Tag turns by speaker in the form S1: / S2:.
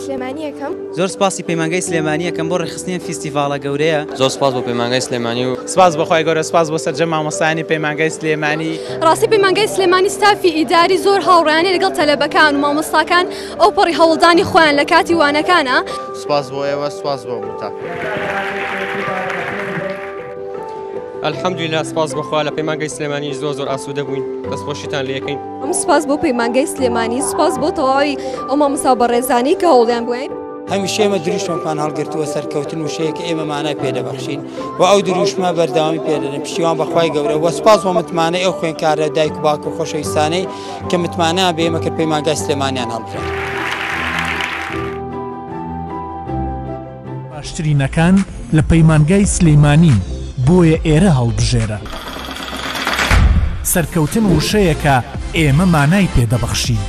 S1: سلێمانیەکەم.
S2: زۆر سپاسی پەیمانگەی سلێمانیەکەم بۆ ڕێخستنی فیستیڤالە گەورەیە.
S3: زۆر سپاس بۆ پەیمانگەی سلێمانی و
S4: سپاس بەخوای گەورە، سپاس بۆ سەرجەم مامۆستایانی پەیمانگەی سلێمانی.
S5: ڕاستی پەیمانگەی سلێمانی ستافی ئیداری زۆر هاوڕێیانە لەگەڵ تەلەبەکان و مامۆستاکان ئەو پەڕی هەوڵدانی خۆیان لە کاتی وانەکانە.
S6: سپاس بۆ ئێوە، سپاس بۆ موتا.
S3: الحەمدولیلا، سپاس بەخوا لە پەیمانگەی سلێمانی زۆر ئاسوودە بووین، دەستخۆشیتان لێ یەکەین.
S5: سپاس بۆ پەیمانگەی سلێمانی، سپاس بۆ تەواوی ئەو مامۆستا بەڕێزانی کە هەوڵیان بووین.
S7: هەمیشە ئێمە دروشمەمان هەڵگرتووە سەرکەوتن وشەیەکە ئێمە مانای پێدەبەخشین و ئەو دروشمە بەردەوامی پێدەدەن. پشتیوان بەخوای گەورە و سپاس بۆ متمانەی ئەو خوێندکارە دایک و باوکە خۆشەویستانەی کە متمانەیان بە ئێمە کرد پەیمانگای سلێمانیان هەڵبژێن.
S8: باشترینەکان لە پەیمانگای سلێمانی بۆیە ئێرە هەڵبژێرە. سەرکەوتن وشەیەکە ئێمە مانای پێدەبەخشین.